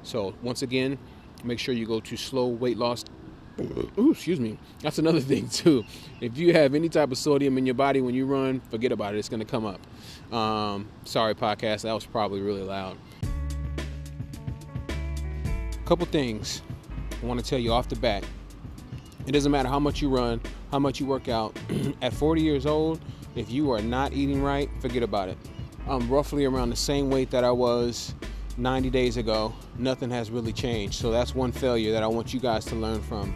So once again, make sure you go to Slow Weight Loss. Ooh, excuse me. That's another thing too. If you have any type of sodium in your body when you run, forget about it. It's going to come up. Sorry, podcast. That was probably really loud. Couple things I want to tell you off the bat. It doesn't matter how much you run, how much you work out. At 40 years old, if you are not eating right, forget about it. I'm roughly around the same weight that I was 90 days ago. Nothing has really changed. So that's one failure that I want you guys to learn from.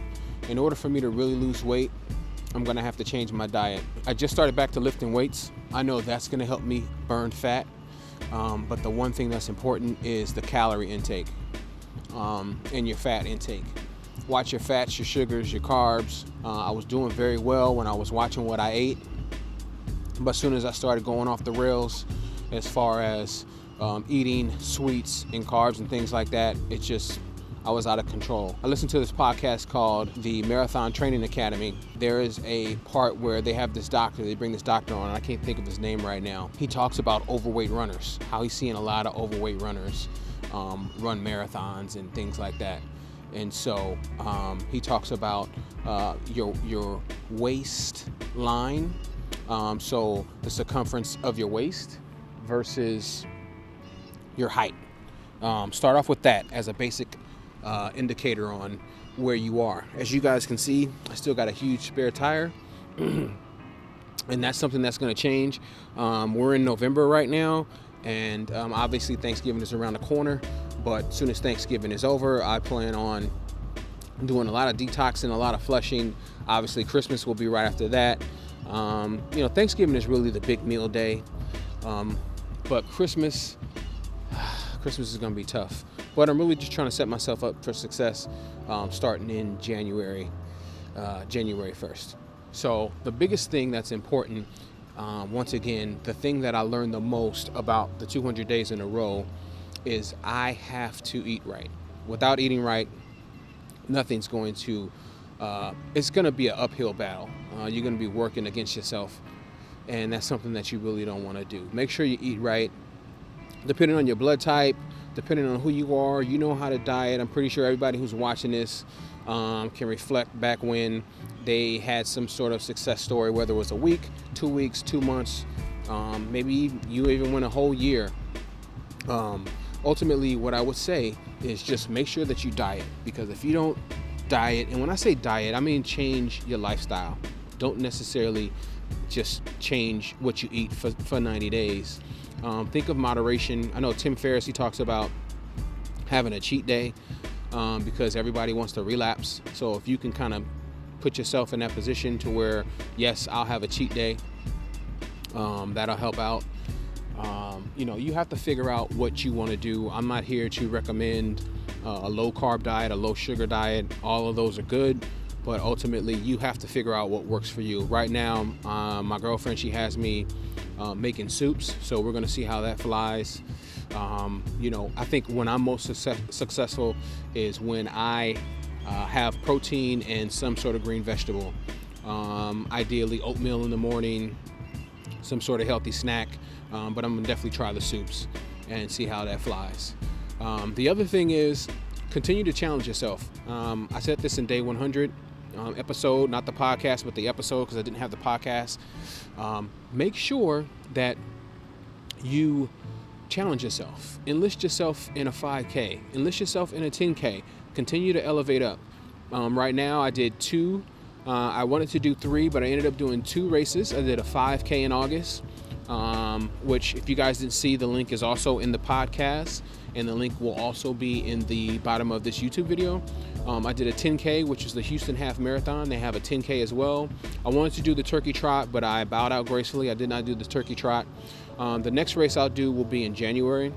In order for me to really lose weight, I'm gonna have to change my diet. I just started back to lifting weights. I know that's gonna help me burn fat. But the one thing that's important is the calorie intake and your fat intake. Watch your fats, your sugars, your carbs. I was doing very well when I was watching what I ate. But as soon as I started going off the rails as far as eating sweets and carbs and things like that, I was out of control. I listened to this podcast called the Marathon Training Academy. There is a part where they have this doctor, they bring this doctor on, and I can't think of his name right now. He talks about overweight runners, how he's seeing a lot of overweight runners run marathons and things like that. And so he talks about your waistline, so the circumference of your waist versus your height. Start off with that as a basic indicator on where you are. As you guys can see, I still got a huge spare tire. And that's something that's going to change. We're in November right now, and obviously Thanksgiving is around the corner. But as soon as Thanksgiving is over, I plan on doing a lot of detoxing, a lot of flushing. Obviously, Christmas will be right after that. Thanksgiving is really the big meal day. But Christmas is going to be tough. But I'm really just trying to set myself up for success starting in January 1st. So the biggest thing that's important, once again, the thing that I learned the most about the 200 days in a row is I have to eat right. Without eating right, nothing's going to, it's going to be an uphill battle. You're going to be working against yourself, and that's something that you really don't want to do. Make sure you eat right. Depending on your blood type, depending on who you are, you know how to diet. I'm pretty sure everybody who's watching this can reflect back when they had some sort of success story, whether it was a week, 2 weeks, 2 months, maybe you even went a whole year. Ultimately, what I would say is just make sure that you diet, because if you don't diet, and when I say diet, I mean change your lifestyle. Don't necessarily just change what you eat for 90 days. Think of moderation. I know Tim Ferriss, he talks about having a cheat day because everybody wants to relapse. So if you can kind of put yourself in that position to where, yes, I'll have a cheat day, that'll help out. You have to figure out what you want to do. I'm not here to recommend a low carb diet, a low sugar diet. All of those are good, but ultimately you have to figure out what works for you. Right now, my girlfriend, she has me making soups, so we're going to see how that flies. I think when I'm most successful is when I have protein and some sort of green vegetable. Ideally oatmeal in the morning, some sort of healthy snack, but I'm gonna definitely try the soups and see how that flies. The other thing is continue to challenge yourself. I said this in day 100 episode, not the podcast, but the episode, because I didn't have the podcast. Make sure that you challenge yourself. Enlist yourself in a 5K. Enlist yourself in a 10K. Continue to elevate up. Right now I did 2. I wanted to do 3, but I ended up doing 2 races. I did a 5K in August, which if you guys didn't see, the link is also in the podcast, and the link will also be in the bottom of this YouTube video. I did a 10K, which is the Houston Half Marathon. They have a 10K as well. I wanted to do the turkey trot, but I bowed out gracefully. I did not do the turkey trot. The next race I'll do will be in January.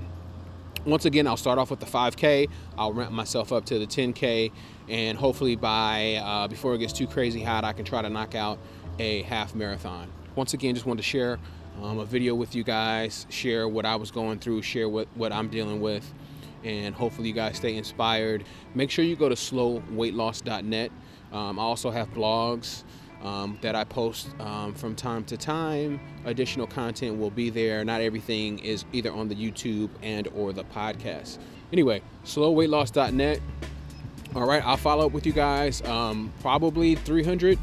Once again, I'll start off with the 5K. I'll ramp myself up to the 10K, and hopefully by before it gets too crazy hot, I can try to knock out a half marathon. Once again, just wanted to share a video with you guys, share what I was going through, share what I'm dealing with, and hopefully you guys stay inspired. Make sure you go to slowweightloss.net. I also have blogs that I post from time to time. Additional content will be there. Not everything is either on the YouTube and or the podcast. Anyway, slowweightloss.net. All right, I'll follow up with you guys probably 300.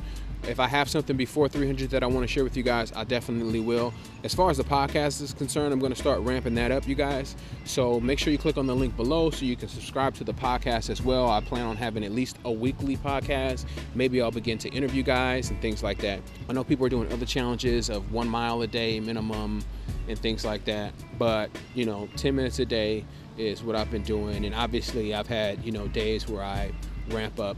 If I have something before 300 that I want to share with you guys, I definitely will. As far as the podcast is concerned, I'm going to start ramping that up, you guys. So make sure you click on the link below so you can subscribe to the podcast as well. I plan on having at least a weekly podcast. Maybe I'll begin to interview guys and things like that. I know people are doing other challenges of 1 mile a day minimum and things like that. But, 10 minutes a day is what I've been doing. And obviously I've had, days where I ramp up,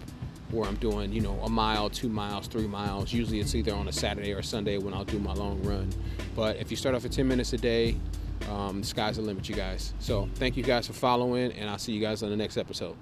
where I'm doing, 1 mile, 2 miles, 3 miles. Usually it's either on a Saturday or Sunday when I'll do my long run. But if you start off at 10 minutes a day, the sky's the limit, you guys. So thank you guys for following, and I'll see you guys on the next episode.